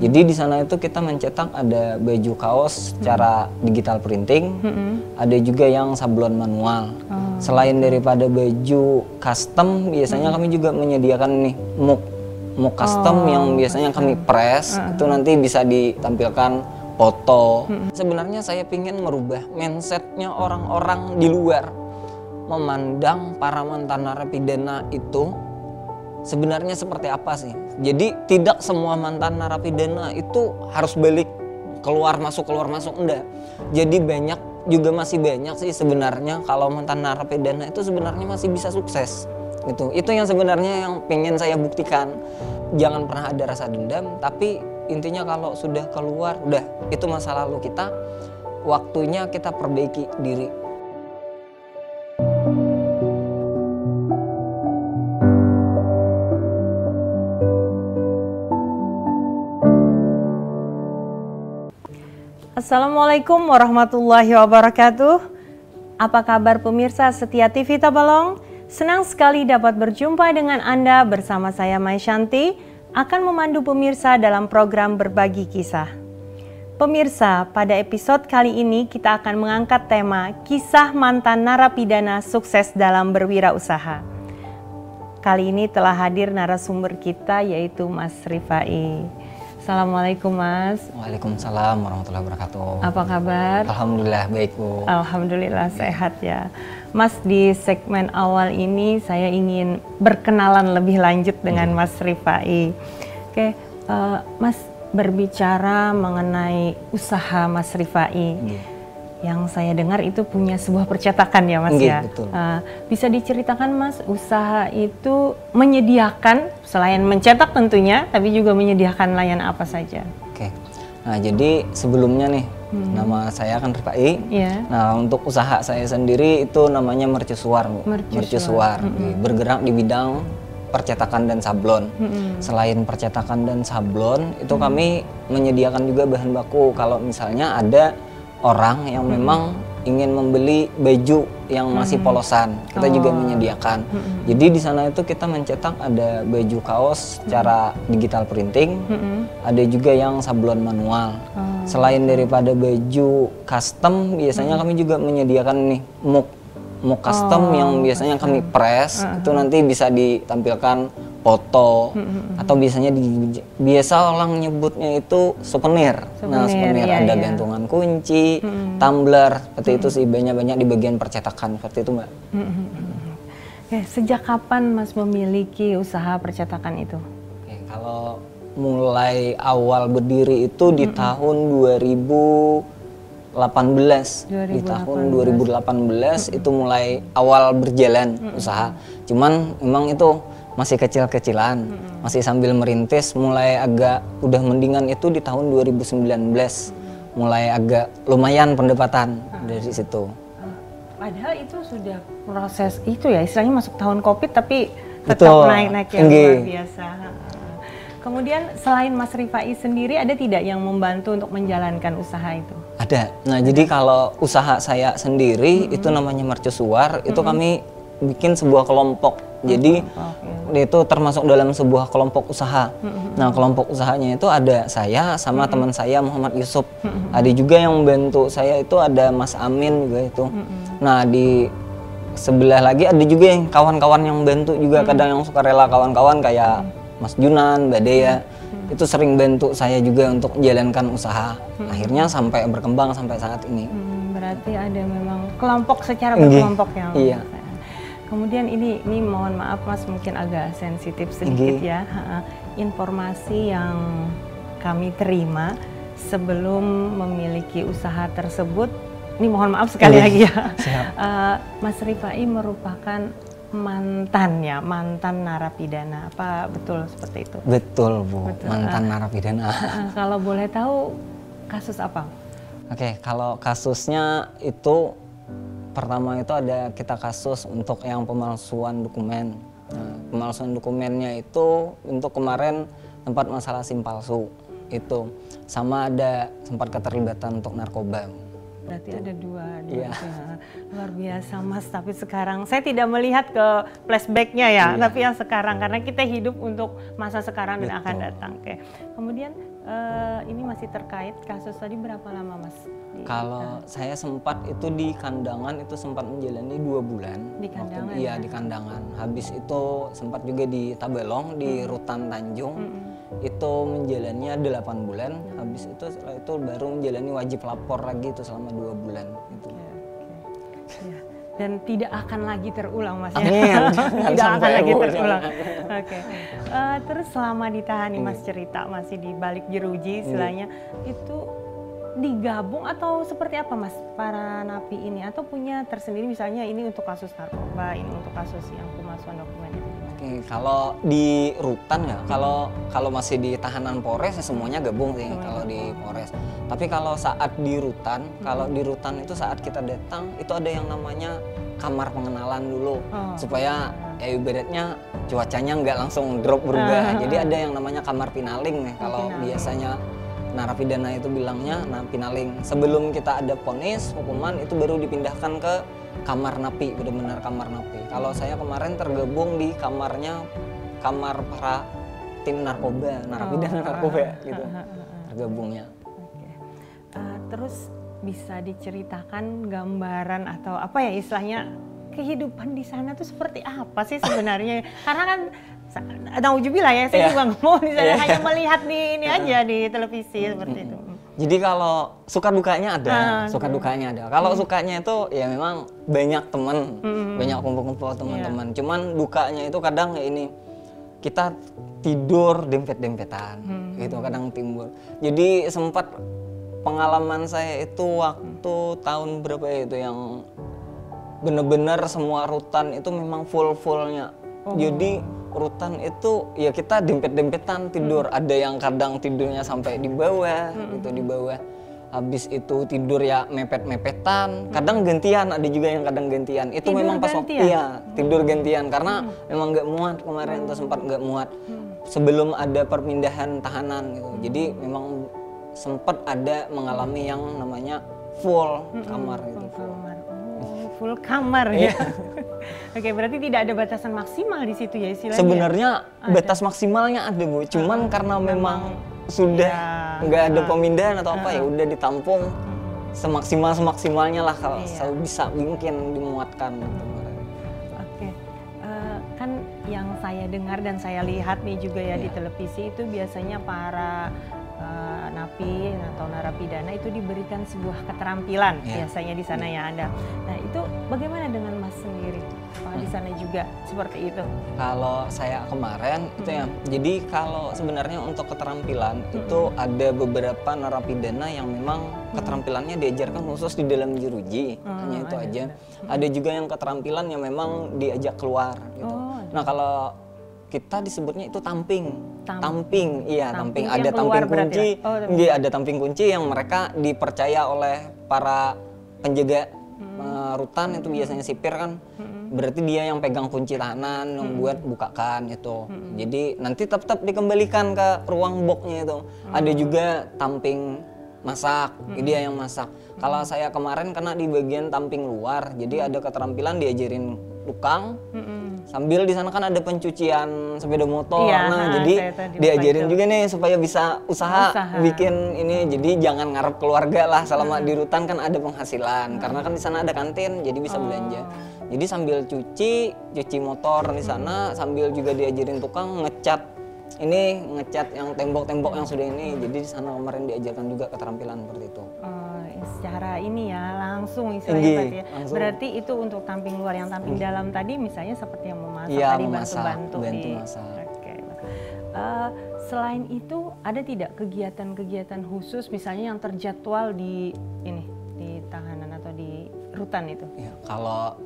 Jadi di sana itu kita mencetak ada baju kaos secara digital printing, ada juga yang sablon manual. Selain daripada baju custom, biasanya kami juga menyediakan nih muk custom yang biasanya kami press, itu nanti bisa ditampilkan foto. Sebenarnya saya ingin merubah mindsetnya orang-orang di luar memandang para mantan narapidana itu sebenarnya seperti apa sih. Jadi tidak semua mantan narapidana itu harus balik keluar masuk enggak. Jadi masih banyak sih sebenarnya kalau mantan narapidana itu sebenarnya masih bisa sukses gitu. Itu yang sebenarnya yang pengen saya buktikan. Jangan pernah ada rasa dendam, tapi intinya kalau sudah keluar udah itu masa lalu kita, waktunya kita perbaiki diri. Assalamualaikum warahmatullahi wabarakatuh. Apa kabar pemirsa setia TV Tabalong? Senang sekali dapat berjumpa dengan Anda bersama saya Mai Shanti akan memandu pemirsa dalam program Berbagi Kisah. Pemirsa, pada episode kali ini kita akan mengangkat tema kisah mantan narapidana sukses dalam berwirausaha. Kali ini telah hadir narasumber kita yaitu Mas Rifai. Assalamualaikum Mas. Waalaikumsalam warahmatullahi wabarakatuh. Apa kabar? Alhamdulillah baik Bu. Alhamdulillah sehat ya. Mas, di segmen awal ini saya ingin berkenalan lebih lanjut dengan Mas Rifai. Oke, Mas berbicara mengenai usaha Mas Rifai. Yang saya dengar itu punya sebuah percetakan ya Mas ya. Betul. Bisa diceritakan Mas, usaha itu menyediakan selain mencetak tentunya, tapi juga menyediakan layanan apa saja? Oke. Nah jadi sebelumnya nih nama saya kan Rifai. Yeah. Nah untuk usaha saya sendiri itu namanya Mercusuar. Mercusuar. Bergerak di bidang percetakan dan sablon. Selain percetakan dan sablon itu kami menyediakan juga bahan baku kalau misalnya ada orang yang memang ingin membeli baju yang masih polosan, kita juga menyediakan. Jadi di sana itu kita mencetak ada baju kaos secara digital printing, ada juga yang sablon manual. Selain daripada baju custom, biasanya kami juga menyediakan nih muk custom yang biasanya kami press, itu nanti bisa ditampilkan foto atau biasa orang nyebutnya itu souvenir. Nah souvenir ada gantungan kunci, tumbler, seperti itu sih, banyak di bagian percetakan seperti itu Mbak. Sejak kapan Mas memiliki usaha percetakan itu? Kalau mulai awal berdiri itu di tahun 2018. Di tahun 2018 itu mulai awal berjalan usaha. Cuman memang itu masih kecil-kecilan, masih sambil merintis, mulai agak udah mendingan itu di tahun 2019. Mulai agak lumayan pendapatan dari situ. Padahal itu sudah proses itu ya, istilahnya masuk tahun Covid tapi tetap naik-naik yang luar biasa. Kemudian selain Mas Rifai sendiri, ada tidak yang membantu untuk menjalankan usaha itu? Ada. Nah jadi kalau usaha saya sendiri itu namanya Mercusuar, itu kami bikin sebuah kelompok. Jadi itu termasuk dalam sebuah kelompok usaha. Nah kelompok usahanya itu ada saya sama teman saya Muhammad Yusuf. Ada juga yang membantu saya itu ada Mas Amin juga itu. Nah di sebelah lagi ada juga yang kawan-kawan yang bantu juga, kadang yang suka rela kawan-kawan kayak Mas Junan, Mbak Dea. Itu sering bantu saya juga untuk menjalankan usaha. Akhirnya sampai berkembang sampai saat ini. Berarti ada memang kelompok secara berkelompok ya. Iya. Kemudian ini mohon maaf Mas, mungkin agak sensitif sedikit ya. Informasi yang kami terima sebelum memiliki usaha tersebut, ini mohon maaf sekali lagi ya. Mas Rifai merupakan mantan narapidana, apa betul seperti itu? Betul Bu, mantan narapidana. Kalau boleh tahu kasus apa? Oke, kalau kasusnya itu pertama itu ada kita kasus untuk yang pemalsuan dokumen. Nah, pemalsuan dokumennya itu untuk kemarin tempat masalah SIM palsu itu, sama ada sempat keterlibatan untuk narkoba. Berarti ada dua. Iya. Luar biasa Mas, tapi sekarang saya tidak melihat ke flashbacknya ya, tapi yang sekarang, karena kita hidup untuk masa sekarang dan akan datang. Oke. Kemudian ini masih terkait kasus tadi, berapa lama Mas? Kalau saya sempat itu di kandangan itu sempat menjalani 2 bulan. Di kandangan? Iya, di kandangan. Habis itu sempat juga di Tabelong, di Rutan Tanjung. Itu menjalannya 8 bulan. Habis itu setelah itu baru menjalani wajib lapor lagi itu selama 2 bulan. Itu. Ya. Dan tidak akan lagi terulang Mas ya? Amin. Tidak akan lagi terulang. Oke. Terus selama ditahan nih Mas, cerita masih di balik jeruji istilahnya, itu digabung atau seperti apa Mas para napi ini, atau punya tersendiri misalnya ini untuk kasus narkoba, ini untuk kasus yang pemalsuan dokumen itu? Oke, kalau di rutan ya, kalau masih di tahanan Polres ya semuanya gabung sih kalau di Polres. Tapi kalau saat di rutan, kalau di rutan itu saat kita datang itu ada yang namanya kamar pengenalan dulu, supaya ya ibaratnya cuacanya nggak langsung drop berubah. Jadi ada yang namanya kamar pinaling nih, kalau biasanya narapidana itu bilangnya pinaling. Sebelum kita ada vonis hukuman itu baru dipindahkan ke kamar napi, benar-benar kamar napi. Kalau saya kemarin tergabung di kamar para tim narkoba, narapidana narkoba gitu, tergabungnya. Terus bisa diceritakan gambaran atau apa ya istilahnya, kehidupan di sana tuh seperti apa sih sebenarnya? Karena kan nauzubillah ya, saya juga nggak mau di sana, hanya melihat di ini aja di televisi seperti itu. Jadi kalau suka dukanya ada, suka dukanya ada. Kalau sukanya itu ya memang banyak teman, banyak kumpul-kumpul teman-teman. Cuman dukanya itu kadang ya ini, kita tidur dempet-dempetan, gitu kadang timbul. Jadi sempat pengalaman saya itu waktu tahun berapa ya itu yang bener-bener semua rutan itu memang full-fullnya. Jadi rutan itu ya kita dempet-dempetan tidur. Ada yang kadang tidurnya sampai di bawah, gitu di bawah. Habis itu tidur ya mepet-mepetan. Kadang gantian, ada juga yang kadang gantian. Itu tidur memang pas waktu tidur gantian karena memang nggak muat kemarin tuh, sempat nggak muat. Sebelum ada perpindahan tahanan gitu. Jadi memang sempat ada mengalami yang namanya full kamar gitu. Full kamar ya. Oke, berarti tidak ada batasan maksimal di situ ya istilahnya? Sebenarnya batas maksimalnya ada Bu, cuman karena memang sudah nggak ada pemindahan atau apa ya udah ditampung semaksimalnya lah kalau bisa mungkin dimuatkan. Oke, kan yang saya dengar dan saya lihat nih juga ya di televisi itu biasanya para napi atau narapidana itu diberikan sebuah keterampilan biasanya di sana ya ada. Nah itu bagaimana dengan Mas sendiri? Apakah di sana juga seperti itu? Kalau saya kemarin itu ya, jadi kalau sebenarnya untuk keterampilan itu ada beberapa narapidana yang memang keterampilannya diajarkan khusus di dalam jeruji, hanya itu aja. Ada juga yang keterampilan yang memang diajak keluar gitu. Nah kalau kita disebutnya itu tamping. Tamping. Ada tamping kunci. Ada tamping kunci yang mereka dipercaya oleh para penjaga rutan itu biasanya sipir kan. Berarti dia yang pegang kunci tahanan, yang buat bukakan itu. Jadi nanti tetap dikembalikan ke ruang boxnya itu. Ada juga tamping masak, dia yang masak. Kalau saya kemarin kena di bagian tamping luar, jadi ada keterampilan diajarin tukang. Sambil di sana kan ada pencucian sepeda motor, jadi diajarin juga nih supaya bisa usaha bikin ini. Jadi jangan ngarep keluarga lah selama di rutan, kan ada penghasilan karena kan di sana ada kantin, jadi bisa belanja. Jadi sambil cuci motor di sana, sambil juga diajarin tukang ngecat yang tembok-tembok yang sudah ini. Jadi di sana kemarin diajarkan juga keterampilan seperti itu. Secara ini ya langsung istilahnya ya. Berarti itu untuk tamping luar. Yang tamping dalam tadi misalnya seperti yang memasak tadi, bantu-bantu di masak. Selain itu ada tidak kegiatan-kegiatan khusus misalnya yang terjadwal di tahanan atau di rutan itu? Ya, kalau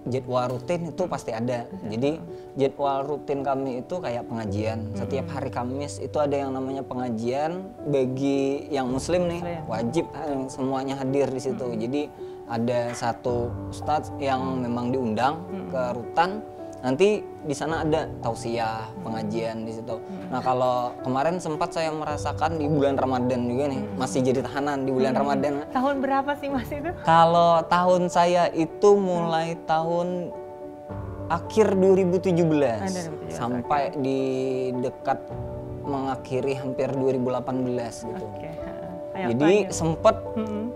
jadwal rutin itu pasti ada. Jadi jadwal rutin kami itu kayak pengajian. Setiap hari Kamis itu ada yang namanya pengajian bagi yang muslim nih, wajib semuanya hadir di situ. Jadi ada satu ustadz yang memang diundang ke rutan. nanti di sana ada tausiah, pengajian di situ. Nah kalau kemarin sempat saya merasakan di bulan Ramadan juga nih, masih jadi tahanan di bulan Ramadan. Tahun berapa sih Mas itu? Kalau tahun saya itu mulai tahun akhir 2017 sampai di dekat mengakhiri hampir 2018 gitu. Jadi sempet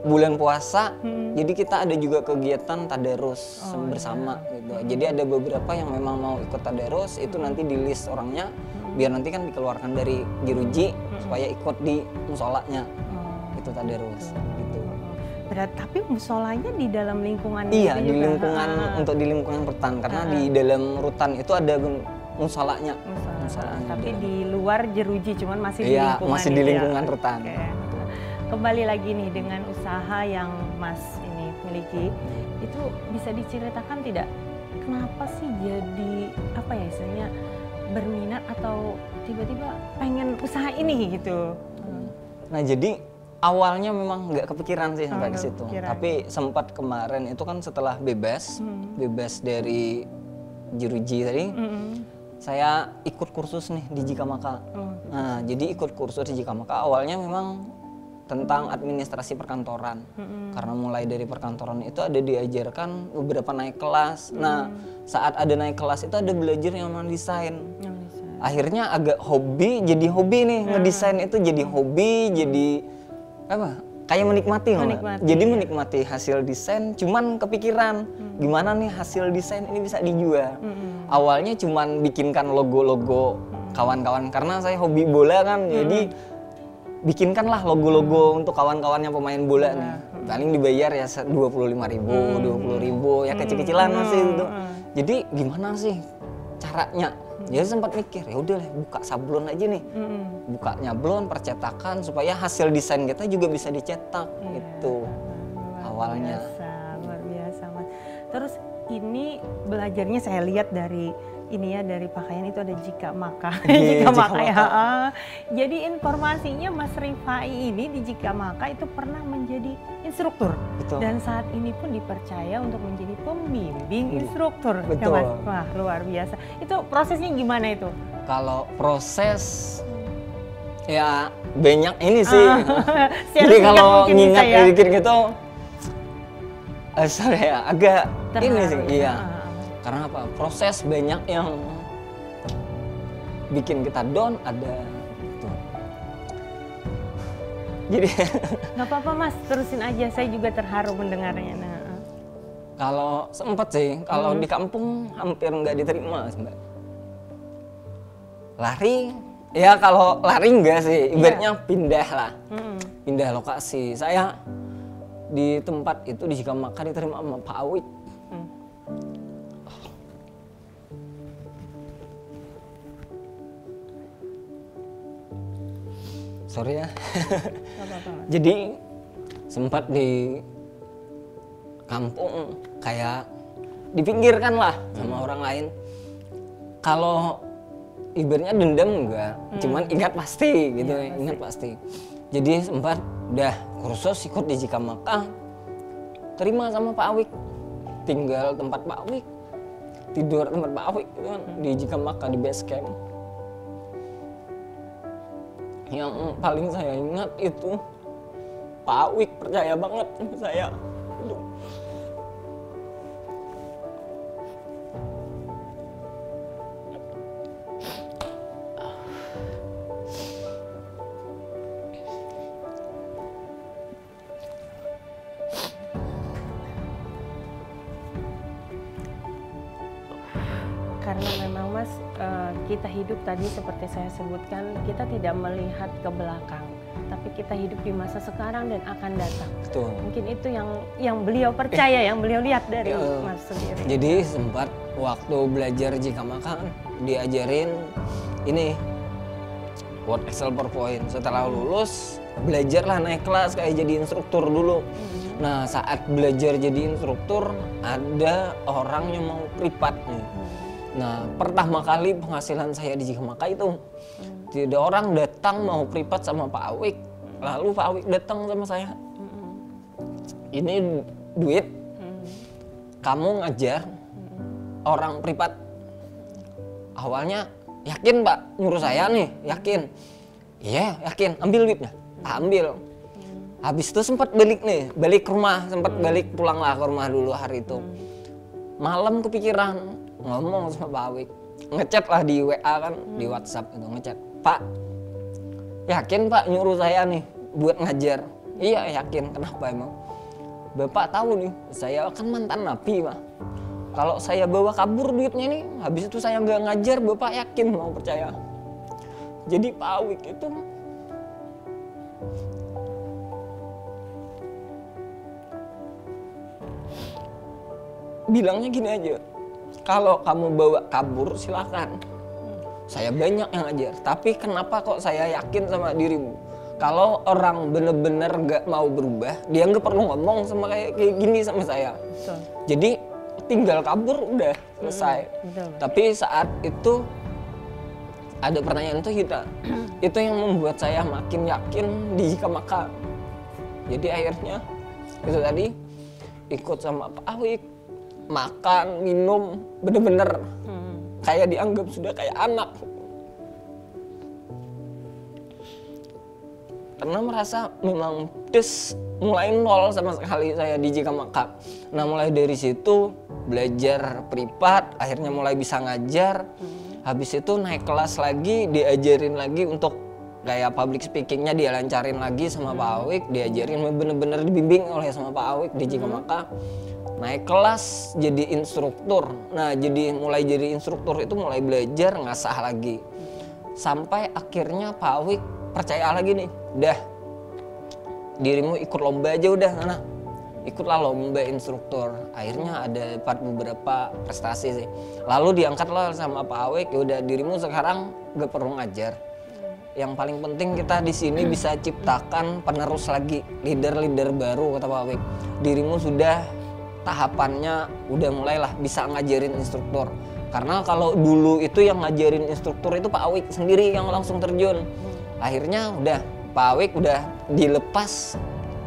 bulan puasa, jadi kita ada juga kegiatan tadarus bersama gitu. Jadi ada beberapa yang memang mau ikut tadarus, itu nanti di list orangnya, biar nanti kan dikeluarkan dari jeruji supaya ikut di musolanya, itu tadarus gitu. Berarti tapi musolanya di dalam lingkungan Iya, di lingkungan untuk di lingkungan rutan, karena di dalam rutan itu ada musolanya. Tapi di luar jeruji, cuman masih di lingkungan. Masih di lingkungan rutan. Kembali lagi nih dengan usaha yang Mas ini miliki, itu bisa diceritakan tidak kenapa sih jadi apa ya istilahnya berminat atau tiba-tiba pengen usaha ini gitu? Nah jadi awalnya memang nggak kepikiran sih sampai ke situ, tapi sempat kemarin itu kan setelah bebas dari jeruji tadi, saya ikut kursus nih di Jikamaka. Nah jadi ikut kursus di Jikamaka awalnya memang tentang administrasi perkantoran, karena mulai dari perkantoran itu ada diajarkan beberapa naik kelas. Nah saat ada naik kelas itu ada belajar yang mendesain. Akhirnya agak hobi, jadi hobi nih ngedesain itu jadi hobi, jadi apa? Kayak menikmati. Jadi menikmati hasil desain, cuman kepikiran gimana nih hasil desain ini bisa dijual. Awalnya cuman bikinkan logo-logo kawan-kawan, karena saya hobi bola kan, jadi bikinkanlah logo-logo untuk kawan-kawannya pemain bola nih. Paling dibayar ya 25.000, 20.000, ya kecil-kecilan masih gitu. Jadi gimana sih caranya? Jadi sempat mikir, ya udah buka sablon aja nih. Buka nyablon, percetakan supaya hasil desain kita juga bisa dicetak gitu. Awalnya. Luar biasa, Mas. Terus ini belajarnya saya lihat dari ini ya, dari pakaian itu ada Jikamaka. Jikamaka ya. Jadi informasinya Mas Rifai ini di Jikamaka itu pernah menjadi instruktur. Betul. Dan saat ini pun dipercaya untuk menjadi pembimbing instruktur. Betul. Ya, Mas? Wah, luar biasa. Itu prosesnya gimana itu? Kalau proses ya banyak ini sih. Jadi kalau ngingat pikir gitu saya agak terharu, ini sih. Iya. Karena apa? Proses banyak yang bikin kita down ada gitu. Jadi nggak apa-apa Mas, terusin aja. Saya juga terharu mendengarnya. Kalau sempat sih, kalau di kampung hampir nggak diterima, Mbak. Lari, ya kalau lari enggak sih, ibaratnya pindah lah, pindah lokasi. Saya di tempat itu di Jikamaka diterima sama Pak Awik. Sorry ya. Jadi sempat di kampung kayak dipinggirkan lah sama orang lain. Kalau ibaratnya dendam enggak, cuman ingat pasti gitu, ingat pasti. Jadi sempat udah kursus ikut di Jikamaka, terima sama Pak Awik, tinggal tempat Pak Awik, tidur tempat Pak Awik di Jikamaka di base camp. Yang paling saya ingat itu Pak Awik percaya banget sama saya. Karena memang Mas, kita hidup tadi seperti saya sebutkan, kita tidak melihat ke belakang, tapi kita hidup di masa sekarang dan akan datang. Betul. Mungkin itu yang beliau percaya, yang beliau lihat dari Mas sendiri. Jadi sempat waktu belajar Jikamaka diajarin ini Word, Excel, PowerPoint. Setelah lulus belajarlah naik kelas kayak jadi instruktur dulu. Nah saat belajar jadi instruktur ada orang yang mau privat nih. Nah pertama kali penghasilan saya di Jikamaka itu tidak orang datang mau privat sama Pak Awik, lalu Pak Awik datang sama saya, ini duit kamu ngajar orang privat awalnya yakin Pak nyuruh saya nih, yakin. Iya yakin, ambil duitnya, ambil. Habis itu sempat balik ke rumah, sempat balik pulang lah ke rumah dulu hari itu. Malam kepikiran ngomong sama Pak Awik, ngechat lah di WA kan, di WhatsApp itu ngechat, Pak yakin Pak nyuruh saya nih buat ngajar? Iya yakin, kenapa emang? Bapak tahu nih, saya kan mantan napi Pak. Kalau saya bawa kabur duitnya nih, habis itu saya nggak ngajar, Bapak yakin mau percaya? Jadi Pak Awik itu bilangnya gini aja, kalau kamu bawa kabur silakan, saya banyak yang ngajar. Tapi kenapa kok saya yakin sama dirimu? Kalau orang bener-bener gak mau berubah, dia nggak perlu ngomong sama kayak gini sama saya. Betul. Jadi tinggal kabur udah selesai. Betul. Tapi saat itu ada pertanyaan itu itu yang membuat saya makin yakin di Jika Maka. Jadi akhirnya itu tadi ikut sama Pak Awik, makan, minum, bener-bener kayak dianggap sudah kayak anak. Karena merasa memang mulai nol sama sekali saya di Jika Maka. Nah mulai dari situ belajar privat, akhirnya mulai bisa ngajar. Habis itu naik kelas lagi, diajarin lagi untuk kayak public speakingnya dia lancarin lagi sama Pak Awik, diajarin bener-bener dibimbing oleh sama Pak Awik di Jika Maka. Naik kelas jadi instruktur. Nah mulai jadi instruktur itu mulai belajar ngasah lagi. Sampai akhirnya Pak Awik percaya lagi nih, udah dirimu ikut lomba aja udah, nah ikutlah lomba instruktur. Akhirnya ada beberapa prestasi sih. Lalu diangkat lah sama Pak Awik, ya udah dirimu sekarang gak perlu ngajar. Yang paling penting kita di sini bisa ciptakan penerus lagi, leader-leader baru kata Pak Awik. Dirimu sudah tahapannya udah mulailah bisa ngajarin instruktur. Karena kalau dulu itu yang ngajarin instruktur itu Pak Awik sendiri yang langsung terjun. Akhirnya udah Pak Awik udah dilepas,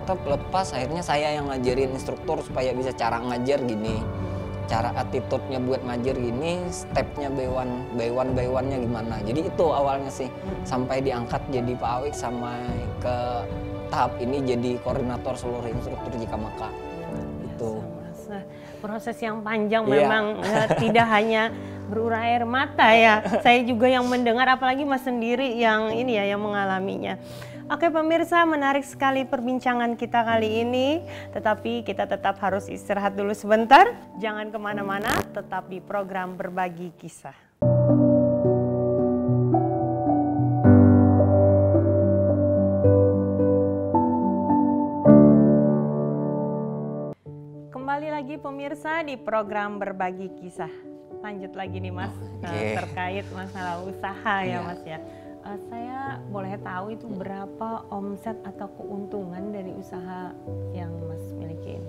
tetap lepas, akhirnya saya yang ngajarin instruktur supaya bisa cara ngajar gini, cara attitude-nya buat ngajar gini, stepnya by one-nya gimana. Jadi itu awalnya sih sampai diangkat jadi Pak Awik sampai ke tahap ini jadi koordinator seluruh instruktur Jika Maka. Itu proses yang panjang memang, tidak hanya berurai air mata ya. Saya juga yang mendengar, apalagi Mas sendiri yang ini ya yang mengalaminya. Oke pemirsa, menarik sekali perbincangan kita kali ini. Tetapi kita tetap harus istirahat dulu sebentar. Jangan kemana-mana, tetap di program Berbagi Kisah. Kembali lagi pemirsa di program Berbagi Kisah. Lanjut lagi nih Mas, terkait masalah usaha ya Mas ya. Saya boleh tahu itu berapa omset atau keuntungan dari usaha yang Mas miliki?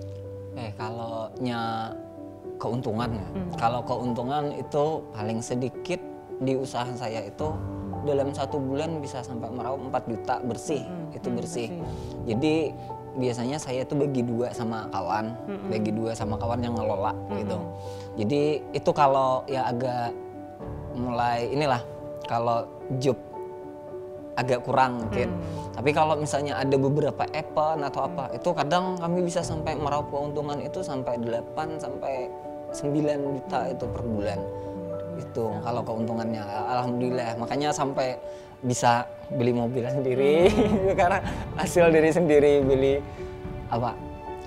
Kalau keuntungan ya, kalau keuntungan itu paling sedikit di usaha saya itu dalam 1 bulan bisa sampai meraup 4 juta bersih, itu bersih. Jadi biasanya saya itu bagi 2 sama kawan, yang ngelola gitu. Jadi itu kalau ya agak mulai inilah, kalau job agak kurang mungkin. Tapi kalau misalnya ada beberapa event atau apa, itu kadang kami bisa sampai meraup keuntungan itu sampai 8 sampai 9 juta itu per bulan. Itu kalau keuntungannya, alhamdulillah. Makanya sampai bisa beli mobil sendiri karena hasil dari sendiri, beli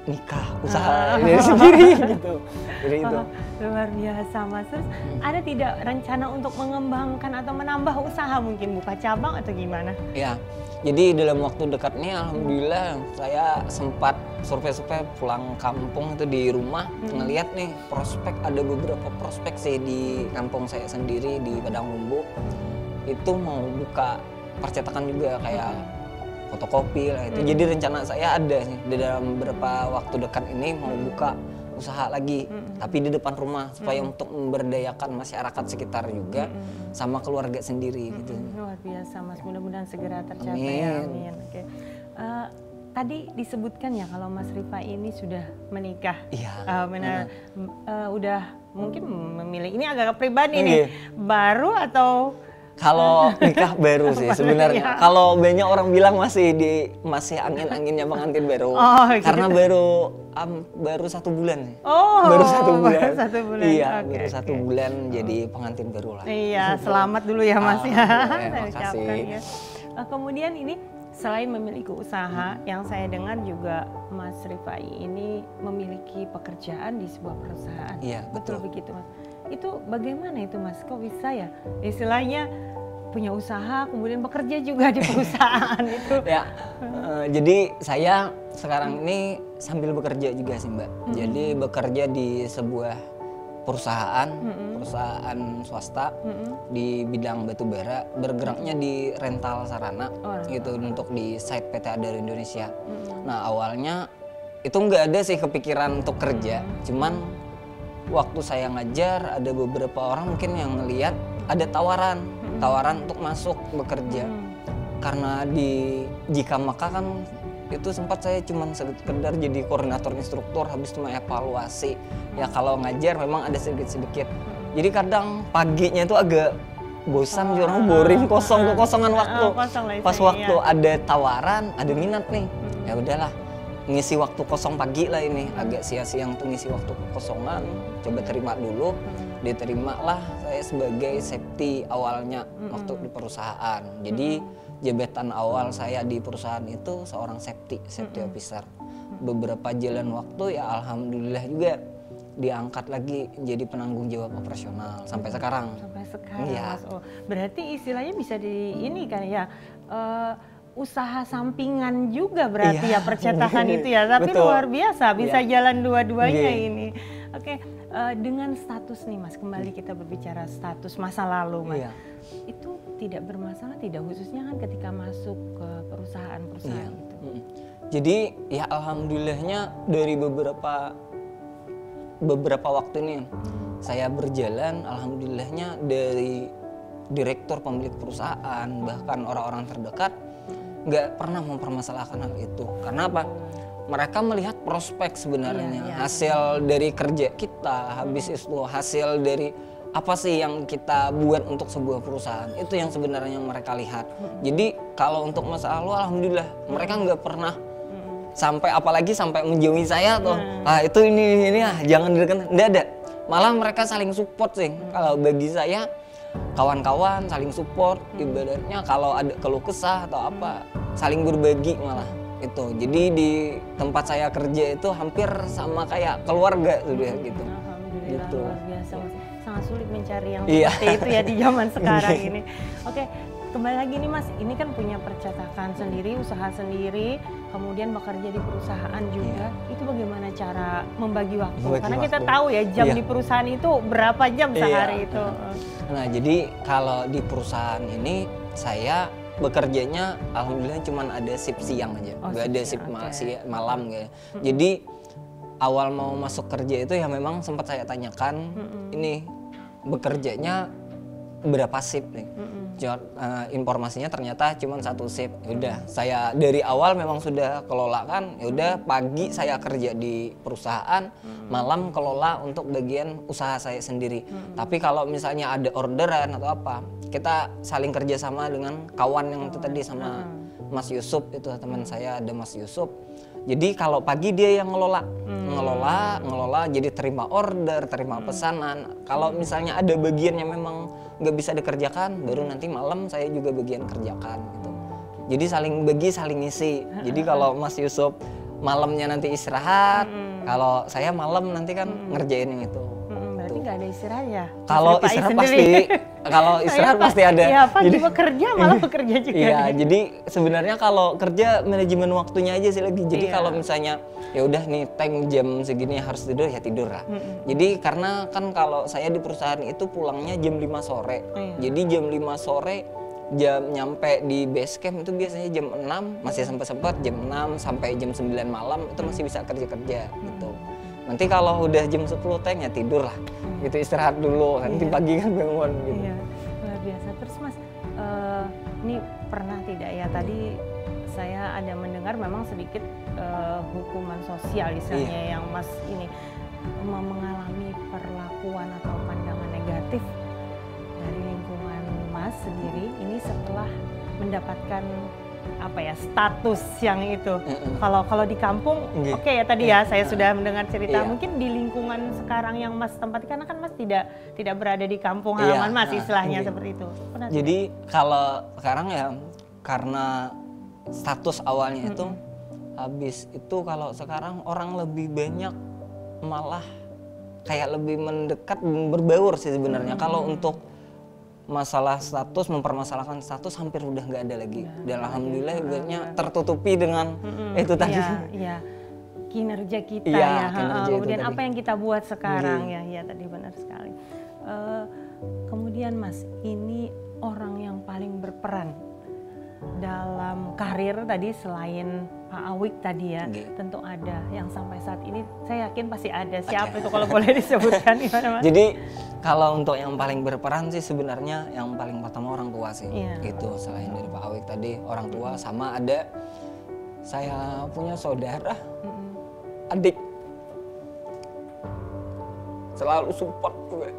nikah, usaha dari sendiri gitu. Jadi itu luar biasa Mas. Terus ada tidak rencana untuk mengembangkan atau menambah usaha, mungkin buka cabang atau gimana? Ya, jadi dalam waktu dekat ini alhamdulillah saya sempat survei-survei pulang kampung itu di rumah, ngelihat nih ada beberapa prospek sih di kampung saya sendiri di Padang Lumbu. Itu mau buka percetakan juga kayak fotokopi lah itu. Jadi rencana saya ada sih dalam beberapa waktu dekat ini mau buka usaha lagi, tapi di depan rumah supaya untuk memberdayakan masyarakat sekitar juga sama keluarga sendiri gitu. Luar biasa Mas, mudah-mudahan segera tercapai. Amin. Oke. Tadi disebutkan ya kalau Mas Rifa ini sudah menikah. Iya. Udah mungkin memilih ini agak pribadi nih, baru atau kalau nikah baru sih sebenarnya. Kalau banyak orang bilang masih angin-anginnya pengantin baru. Gitu. Karena baru 1 bulan sih. Baru 1 bulan. Baru 1 bulan. Iya, baru 1 bulan jadi pengantin baru lah. Iya, selamat dulu ya Mas ya. Terima kasih. Ya. Kemudian ini selain memiliki usaha, yang saya dengar juga Mas Rifai ini memiliki pekerjaan di sebuah perusahaan. Iya, betul begitu Mas. Itu bagaimana itu Mas? Kok bisa ya istilahnya punya usaha kemudian bekerja juga di perusahaan itu? Ya, jadi saya sekarang ini sambil bekerja juga sih Mbak. Jadi bekerja di sebuah perusahaan swasta di bidang batubara, bergeraknya di rental sarana gitu untuk di site PT Adara Indonesia. Nah awalnya itu nggak ada sih kepikiran untuk kerja, cuman waktu saya ngajar ada beberapa orang mungkin yang ngelihat ada tawaran untuk masuk bekerja. Karena di Jika Maka kan itu sempat saya cuma sekedar jadi koordinator instruktur, habis itu evaluasi. Ya kalau ngajar memang ada sedikit-sedikit. Jadi kadang paginya itu agak bosan, boring, kekosongan waktu. Pas waktu ada tawaran, ada minat nih. Ya udahlah, ngisi waktu kosong pagi lah ini, agak sia-sia untuk ngisi waktu kosongan, coba terima dulu. Diterimalah saya sebagai safety awalnya waktu di perusahaan. Jadi jabatan awal saya di perusahaan itu seorang safety officer. Beberapa jalan waktu ya alhamdulillah juga diangkat lagi jadi penanggung jawab operasional sampai sekarang. Sampai sekarang ya. Mas. Berarti istilahnya bisa di ini kan ya, usaha sampingan juga berarti ya percetakan itu ya, tapi betul. Luar biasa bisa jalan dua-duanya ini. Oke, dengan status nih Mas, kembali kita berbicara status masa lalu Mas. Itu tidak bermasalah, tidak khususnya kan ketika masuk ke perusahaan-perusahaan itu. Jadi ya alhamdulillahnya dari beberapa waktu ini saya berjalan, alhamdulillahnya dari direktur pemilik perusahaan bahkan orang-orang terdekat nggak pernah mempermasalahkan hal itu. Karena apa? Mereka melihat prospek sebenarnya, hasil dari kerja kita, habis itu hasil dari apa sih yang kita buat untuk sebuah perusahaan, itu yang sebenarnya mereka lihat. Jadi kalau untuk masa lalu alhamdulillah mereka nggak pernah apalagi sampai menjauhi saya tuh, itu ini jangan dekat, nggak ada. Malah mereka saling support sih. Kalau bagi saya kawan-kawan saling support, ibaratnya kalau ada keluh kesah atau apa saling berbagi malah itu. Jadi di tempat saya kerja itu hampir sama kayak keluarga sudah gitu. Alhamdulillah gitu. Luar biasa Mas. Sangat sulit mencari yang seperti itu ya di zaman sekarang ini. Oke, kembali lagi nih Mas, ini kan punya percetakan sendiri, usaha sendiri, kemudian bekerja di perusahaan juga. Itu bagaimana cara membagi waktu? Karena kita tahu ya jam di perusahaan itu berapa jam sehari itu. Nah jadi kalau di perusahaan ini saya bekerjanya alhamdulillah cuma ada shift siang aja, nggak ada shift malam gitu. Jadi awal mau masuk kerja itu ya memang sempat saya tanyakan, ini bekerjanya berapa shift nih? Informasinya ternyata cuma 1 shift. Udah, saya dari awal memang sudah kelolakan. Ya udah, pagi saya kerja di perusahaan, malam kelola untuk bagian usaha saya sendiri. Tapi kalau misalnya ada orderan atau apa, kita saling kerjasama dengan kawan yang itu tadi sama Mas Yusuf, itu teman saya ada Mas Yusuf. Jadi kalau pagi dia yang ngelola, jadi terima order, terima pesanan. Kalau misalnya ada bagian yang memang nggak bisa dikerjakan, baru nanti malam saya juga bagian kerjakan gitu. Jadi saling bagi, saling ngisi. Jadi kalau Mas Yusuf malamnya nanti istirahat, kalau saya malam nanti kan ngerjain yang itu. Berarti nggak ada istirahat ya? Kalau istirahat pasti ada. Iya, pagi bekerja malah bekerja juga. Iya, jadi sebenarnya kalau kerja manajemen waktunya aja sih lagi. Jadi kalau misalnya ya udah nih tank jam segini harus tidur ya tidur lah. Jadi karena kan kalau saya di perusahaan itu pulangnya jam 5 sore. Jadi jam 5 sore nyampe di base camp itu biasanya jam 6, masih sempat jam 6 sampai jam 9 malam itu masih bisa kerja gitu. Nanti kalau udah jam 10 tank ya tidur lah, gitu istirahat dulu, nanti pagi kan bangun gitu. Iya, luar biasa. Terus Mas, ini pernah tidak ya, tadi saya ada mendengar memang sedikit hukuman sosial misalnya yang Mas ini. mengalami perlakuan atau pandangan negatif dari lingkungan Mas sendiri ini setelah mendapatkan status yang itu. Kalau di kampung oke ya tadi ya saya sudah mendengar cerita. Mungkin di lingkungan sekarang yang Mas tempati karena kan Mas tidak berada di kampung halaman Mas istilahnya seperti itu. Jadi kalau sekarang ya karena status awalnya itu habis itu, kalau sekarang orang lebih banyak malah kayak lebih mendekat dan berbaur sih sebenarnya. Kalau untuk masalah status, mempermasalahkan status hampir udah nggak ada lagi. Dan alhamdulillah ibaratnya tertutupi dengan itu tadi. Iya. Kinerja kita kemudian apa yang kita buat sekarang ya tadi benar sekali. Kemudian Mas, ini orang yang paling berperan dalam karir tadi selain Pak Awik tadi ya, tentu ada yang sampai saat ini saya yakin pasti ada. Siapa itu kalau boleh disebutkan gimana Mas? Jadi kalau untuk yang paling berperan sih sebenarnya yang paling pertama orang tua sih. Itu selain dari Pak Awik tadi orang tua, sama ada saya punya saudara, adik selalu support gue.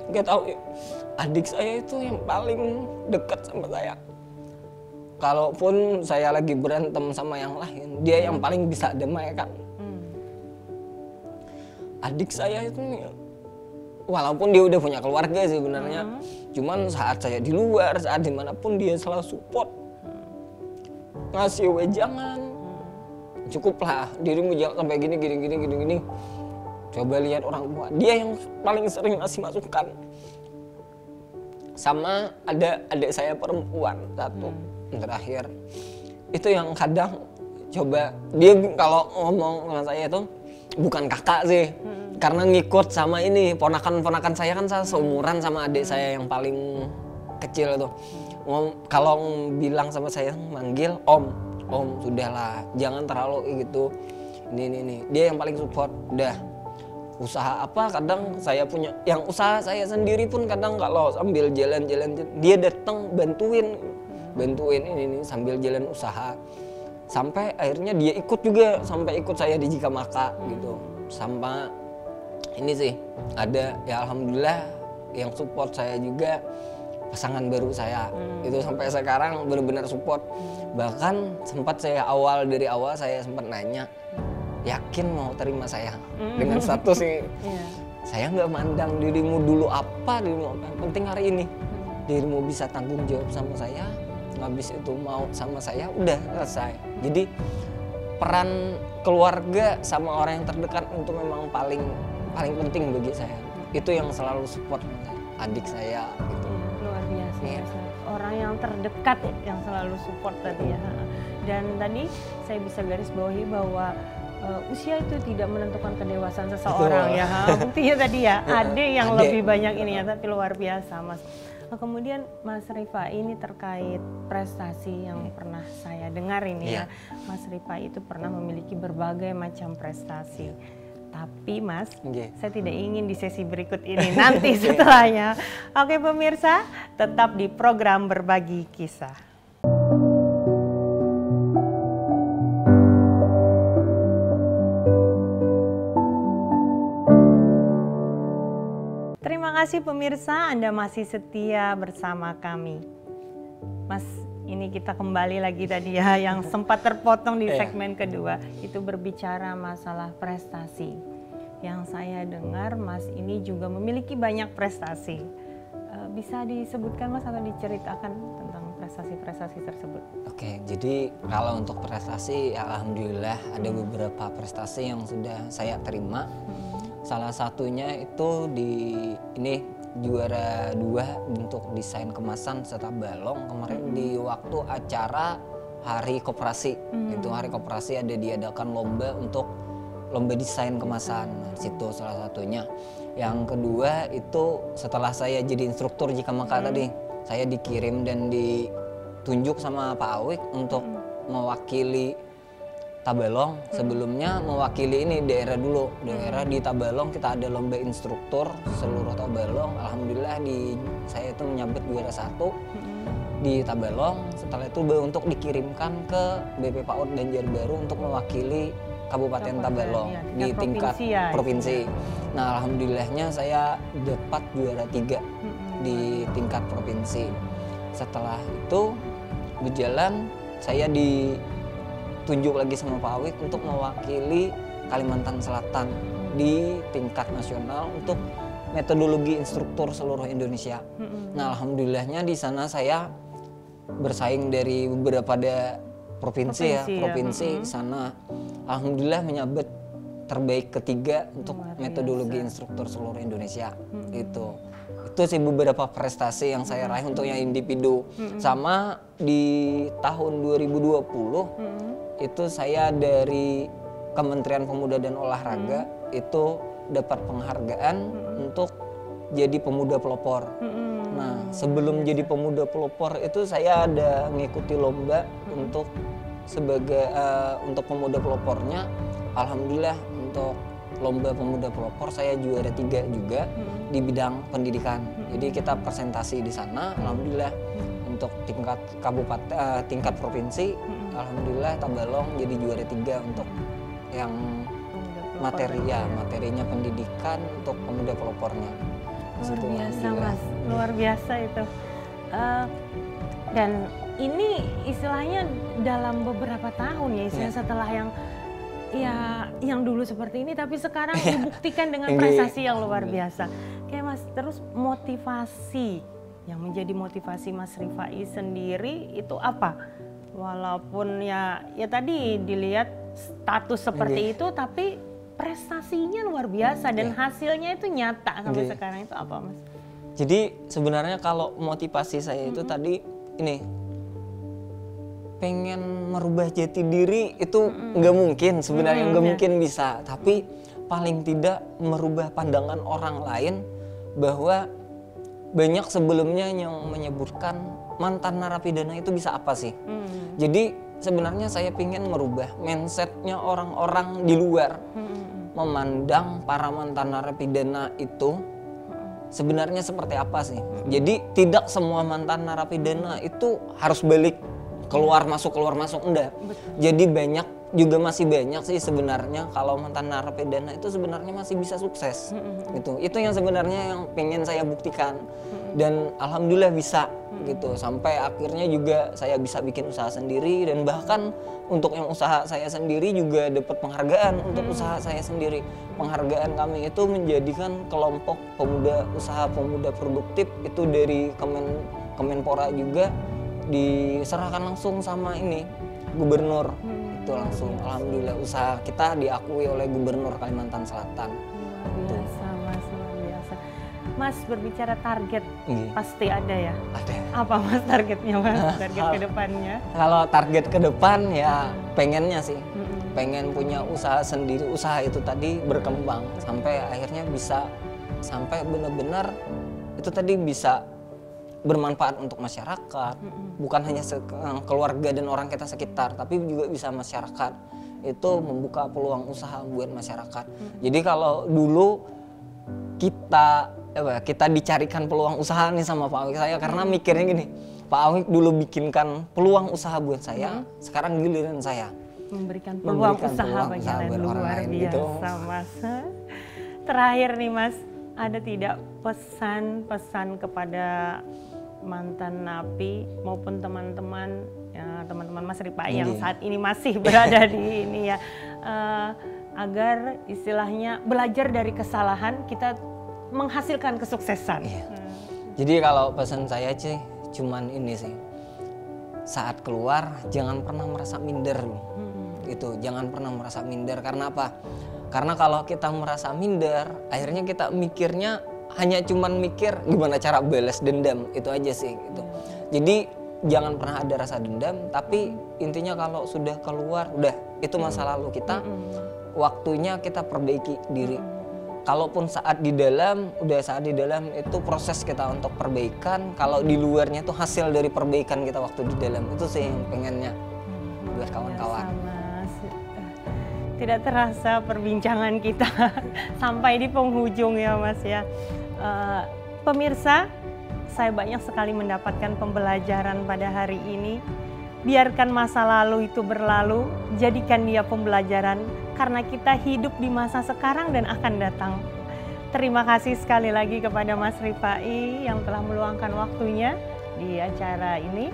Gak tahu ya, adik saya itu yang paling dekat sama saya. Kalaupun saya lagi berantem sama yang lain, dia yang paling bisa damaikan. Adik saya itu nih, walaupun dia udah punya keluarga sih sebenarnya, cuman saat saya di luar, saat dimanapun dia selalu support, ngasih wejangan, cukuplah dirimu jangan sampai gini. Coba lihat orang tua, dia yang paling sering ngasih masukan. Sama ada adik saya perempuan satu terakhir, itu yang kadang coba dia kalau ngomong sama saya itu bukan kakak sih, karena ngikut sama ini ponakan saya kan saya seumuran sama adik saya yang paling kecil itu. Kalau bilang sama saya manggil om sudahlah jangan terlalu gitu, ini dia yang paling support. Udah usaha apa kadang saya punya yang usaha saya sendiri pun kadang kalau sambil jalan-jalan dia datang bantuin ini sambil jalan usaha, sampai akhirnya dia ikut juga sampai ikut saya di Jikamaka gitu. Sama ini sih ada ya alhamdulillah yang support saya juga pasangan baru saya, itu sampai sekarang benar-benar support. Bahkan sempat dari awal saya sempat nanya, yakin mau terima saya dengan status ini? Saya nggak mandang dirimu dulu apa, yang penting hari ini dirimu bisa tanggung jawab sama saya, habis itu mau sama saya, udah selesai. Jadi peran keluarga sama orang yang terdekat itu memang paling penting bagi saya. Itu yang selalu support adik saya gitu. Luar biasa. Orang yang terdekat yang selalu support tadi ya. Dan tadi saya bisa garis bawahi bahwa usia itu tidak menentukan kedewasaan seseorang. Betul. Ya. Buktinya tadi ya, adik yang lebih banyak ini ya, tapi luar biasa Mas. Kemudian Mas Rifa, ini terkait prestasi yang pernah saya dengar ini ya. Mas Rifa itu pernah memiliki berbagai macam prestasi. Tapi Mas, saya tidak ingin di sesi berikut ini, nanti setelahnya. Oke pemirsa, tetap di program Berbagi Kisah. Terima kasih pemirsa, Anda masih setia bersama kami. Mas, ini kita kembali lagi tadi ya, yang sempat terpotong di segmen kedua. Itu berbicara masalah prestasi. Yang saya dengar Mas ini juga memiliki banyak prestasi. Bisa disebutkan Mas atau diceritakan tentang prestasi-prestasi tersebut? Oke, jadi kalau untuk prestasi, alhamdulillah ada beberapa prestasi yang sudah saya terima. Salah satunya itu ini juara 2 untuk desain kemasan serta balong kemarin di waktu acara Hari Koperasi. Itu Hari Koperasi ada diadakan lomba desain kemasan. Situ salah satunya. Yang kedua itu setelah saya jadi instruktur Jikamaka tadi, saya dikirim dan ditunjuk sama Pak Awik untuk mewakili Tabalong. Sebelumnya mewakili ini daerah dulu. Daerah di Tabalong kita ada lomba instruktur seluruh Tabalong. Alhamdulillah saya itu menyabet juara 1 di Tabalong. Setelah itu untuk dikirimkan ke BP PAUD Banjarbaru untuk mewakili Kabupaten Tabalong di tingkat provinsi. Nah, alhamdulillahnya saya dapat juara 3 di tingkat provinsi. Setelah itu berjalan, saya ditunjuk lagi sama Pak Awik untuk mewakili Kalimantan Selatan di tingkat nasional untuk metodologi instruktur seluruh Indonesia. Nah, alhamdulillahnya di sana saya bersaing dari beberapa provinsi sana. Alhamdulillah menyabet terbaik ketiga untuk metodologi instruktur seluruh Indonesia. Itu sih beberapa prestasi yang saya raih untuk yang individu. Sama di tahun 2020 itu saya dari Kementerian Pemuda dan Olahraga itu dapat penghargaan untuk jadi pemuda pelopor. Nah, sebelum jadi pemuda pelopor itu saya ada mengikuti lomba untuk pemuda pelopornya. Alhamdulillah untuk lomba pemuda pelopor saya juara 3 juga di bidang pendidikan. Jadi kita presentasi di sana. Alhamdulillah untuk tingkat kabupaten, tingkat provinsi, alhamdulillah Tabalong jadi juara 3 untuk yang materinya pendidikan untuk pemuda pelopornya. Luar biasa Mas, luar biasa itu. Dan ini istilahnya dalam beberapa tahun ya, istilahnya setelah yang dulu seperti ini, tapi sekarang dibuktikan dengan prestasi yang luar biasa. Oke Mas, terus motivasi yang menjadi motivasi Mas Rifai sendiri itu apa? Walaupun ya tadi dilihat status seperti itu, tapi prestasinya luar biasa dan hasilnya itu nyata sampai sekarang, itu apa Mas? Jadi sebenarnya kalau motivasi saya itu tadi ini, pengen merubah jati diri itu nggak mungkin sebenarnya, nggak mungkin bisa, tapi paling tidak merubah pandangan orang lain bahwa banyak sebelumnya yang menyebutkan mantan narapidana itu bisa apa sih. Jadi sebenarnya saya ingin merubah mindsetnya orang-orang di luar, memandang para mantan narapidana itu sebenarnya seperti apa sih. Jadi tidak semua mantan narapidana itu harus balik keluar masuk enggak. Jadi masih banyak sih sebenarnya kalau mantan narapidana itu sebenarnya masih bisa sukses. Itu yang sebenarnya yang pengen saya buktikan. Dan alhamdulillah bisa gitu, sampai akhirnya juga saya bisa bikin usaha sendiri, dan bahkan untuk yang usaha saya sendiri juga dapat penghargaan untuk usaha saya sendiri. Penghargaan kami itu menjadikan kelompok usaha pemuda produktif itu dari Kemenpora juga diserahkan langsung sama gubernur. Itu langsung alhamdulillah usaha kita diakui oleh Gubernur Kalimantan Selatan. Luar biasa Mas, luar biasa. Mas, berbicara target pasti ada ya? Ada. Apa Mas targetnya Mas? Target ke depannya? Kalau target ke depan ya pengennya sih pengen punya usaha sendiri, usaha itu tadi berkembang sampai akhirnya bisa sampai benar-benar itu tadi bisa bermanfaat untuk masyarakat, bukan hanya keluarga dan orang kita sekitar, tapi juga bisa masyarakat. Itu membuka peluang usaha buat masyarakat. Jadi kalau dulu kita dicarikan peluang usaha nih sama Pak Awik saya, karena mikirnya gini, Pak Awik dulu bikinkan peluang usaha buat saya, sekarang giliran saya memberikan peluang usaha bagi orang lain biasa gitu. Mas. Terakhir nih Mas, ada tidak pesan-pesan kepada mantan napi maupun teman-teman Mas Rifai yang saat ini masih berada di ini ya, agar istilahnya belajar dari kesalahan kita menghasilkan kesuksesan. Jadi kalau pesan saya sih cuman ini sih, saat keluar jangan pernah merasa minder gitu, jangan pernah merasa minder. Karena apa? Karena kalau kita merasa minder, akhirnya kita mikirnya hanya cuman mikir gimana cara balas dendam, itu aja sih gitu. Jadi jangan pernah ada rasa dendam, tapi intinya kalau sudah keluar, udah itu masa lalu kita, waktunya kita perbaiki diri. Kalaupun saat di dalam itu proses kita untuk perbaikan, kalau di luarnya itu hasil dari perbaikan kita waktu di dalam, itu sih yang pengennya buat kawan-kawan. Tidak terasa perbincangan kita sampai di penghujung ya Mas ya. Pemirsa, saya banyak sekali mendapatkan pembelajaran pada hari ini. Biarkan masa lalu itu berlalu, jadikan dia pembelajaran karena kita hidup di masa sekarang dan akan datang. Terima kasih sekali lagi kepada Mas Rifai yang telah meluangkan waktunya di acara ini.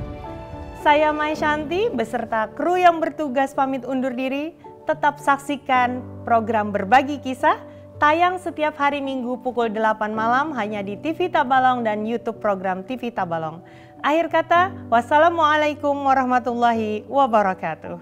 Saya Mai Shanti beserta kru yang bertugas pamit undur diri. Tetap saksikan program Berbagi Kisah, tayang setiap hari Minggu pukul 8 malam hanya di TV Tabalong dan YouTube program TV Tabalong. Akhir kata, wassalamualaikum warahmatullahi wabarakatuh.